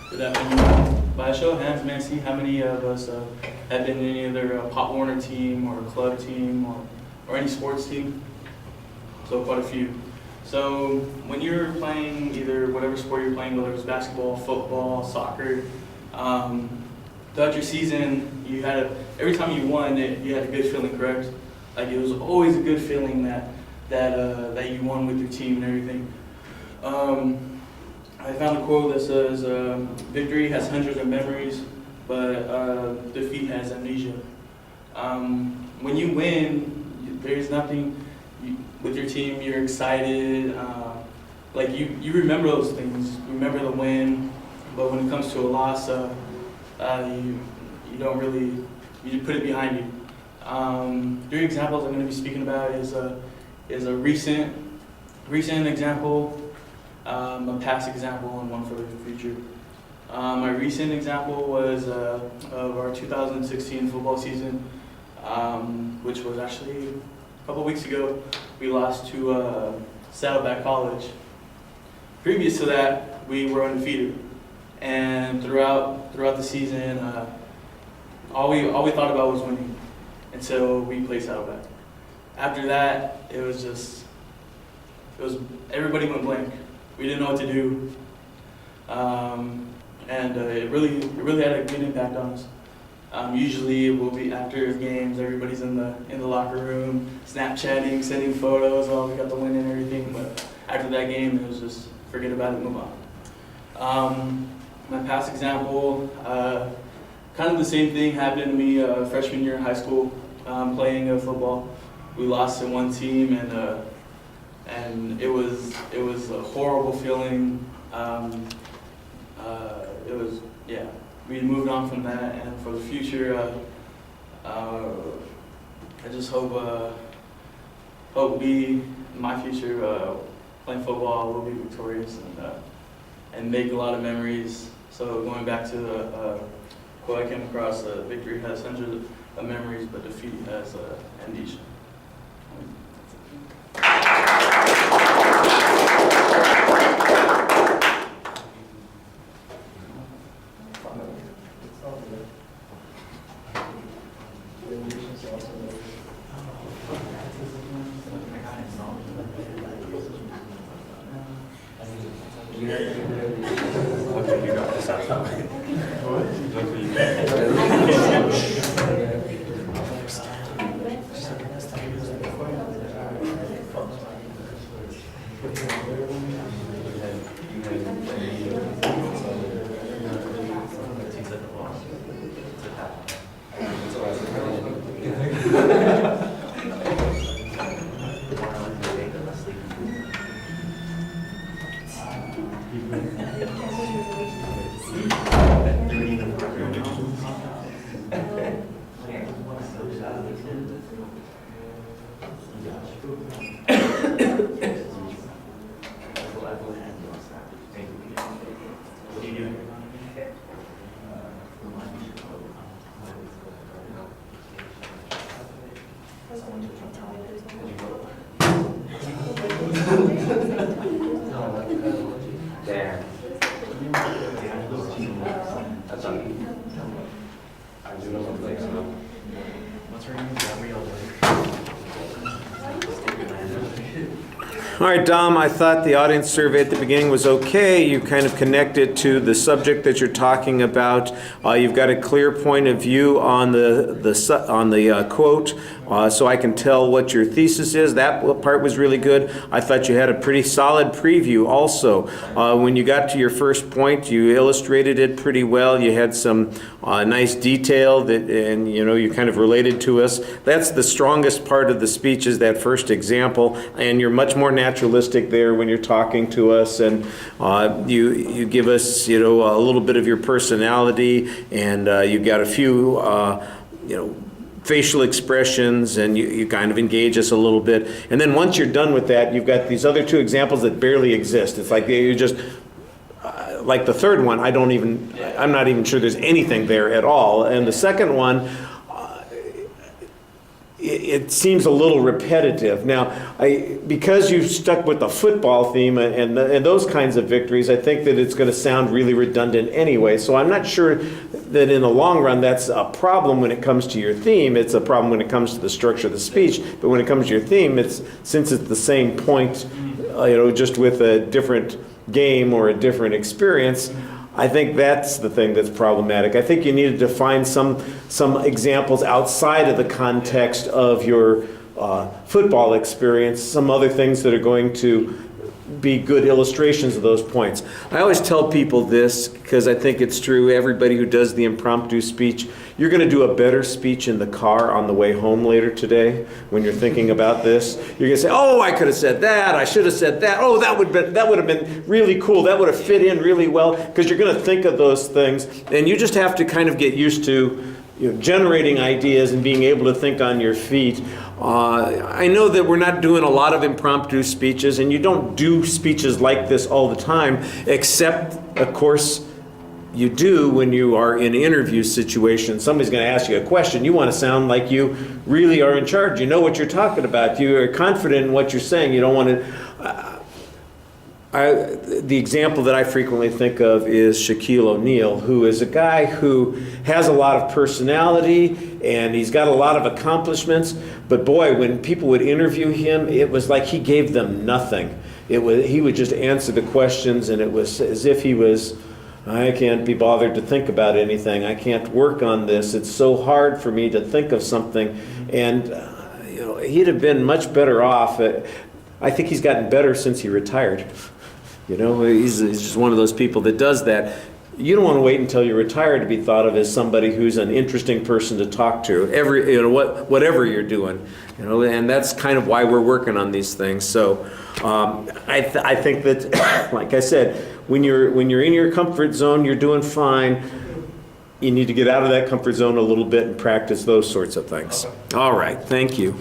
for that many. By a show of hands, man, see how many of us have been in either a Pop Warner team or a club team or any sports team. So quite a few. So when you're playing either whatever sport you're playing, whether it's basketball, football, soccer, throughout your season, you had every time you won, you had a good feeling, correct? Like it was always a good feeling that you won with your team and everything. I found a quote that says, "Victory has hundreds of memories, but defeat has amnesia." When you win, there's nothing. With your team, you're excited. Like you remember those things. You remember the win, but when it comes to a loss, you don't really. You just put it behind you. 3 examples I'm going to be speaking about is a recent example, a past example, and one for the future. My recent example was of our 2016 football season, which was actually a couple weeks ago. We lost to Saddleback College. Previous to that, we were undefeated, and throughout the season, all we thought about was winning until we played Saddleback. After that, it was everybody went blank. We didn't know what to do, and it really had a good impact on us. Usually we'll be after games, everybody's in the locker room, Snapchatting, sending photos, oh, we got the win and everything, but after that game, it was just forget about it, move on. My past example, kind of the same thing happened to me freshman year in high school, playing football. We lost to one team, and it was a horrible feeling. We moved on from that, and for the future, I just hope my future, playing football, will be victorious and make a lot of memories. So going back to the quote I came across, victory has hundreds of memories, but defeat has amnesia. Okay, you got this out. There. That's okay. I do know some things, so. What's her name? Gabrielle. All right, Dom, I thought the audience survey at the beginning was okay. You kind of connected to the subject that you're talking about. You've got a clear point of view on the quote, so I can tell what your thesis is. That part was really good. I thought you had a pretty solid preview also. When you got to your first point, you illustrated it pretty well. You had some nice detail and you kind of related to us. That's the strongest part of the speech, is that first example, and you're much more naturalistic there when you're talking to us, and you give us a little bit of your personality, and you've got a few facial expressions, and you kind of engage us a little bit. And then once you're done with that, you've got these other 2 examples that barely exist. It's like you just like the third one, I'm not even sure there's anything there at all. And the second one, it seems a little repetitive. Now, because you stuck with the football theme and those kinds of victories, I think that it's going to sound really redundant anyway. So I'm not sure that in the long run that's a problem when it comes to your theme. It's a problem when it comes to the structure of the speech. But when it comes to your theme, since it's the same point, just with a different game or a different experience, I think that's the thing that's problematic. I think you need to find some examples outside of the context of your football experience, some other things that are going to be good illustrations of those points. I always tell people this because I think it's true. Everybody who does the impromptu speech, you're going to do a better speech in the car on the way home later today when you're thinking about this. You're going to say, oh, I could have said that. I should have said that. Oh, that would have been really cool. That would have fit in really well, because you're going to think of those things. And you just have to kind of get used to generating ideas and being able to think on your feet. I know that we're not doing a lot of impromptu speeches, and you don't do speeches like this all the time, except, of course, you do when you are in an interview situation. Somebody's going to ask you a question. You want to sound like you really are in charge. You know what you're talking about. You are confident in what you're saying. You don't want to... the example that I frequently think of is Shaquille O'Neal, who is a guy who has a lot of personality and he's got a lot of accomplishments, but boy, when people would interview him, it was like he gave them nothing. He would just answer the questions, and it was as if he was, I can't be bothered to think about anything. I can't work on this. It's so hard for me to think of something. And he'd have been much better off. I think he's gotten better since he retired. He's just one of those people that does that. You don't want to wait until you're retired to be thought of as somebody who's an interesting person to talk to. Whatever you're doing, and that's kind of why we're working on these things. So I think that, like I said, when you're in your comfort zone, you're doing fine. You need to get out of that comfort zone a little bit and practice those sorts of things. All right, thank you.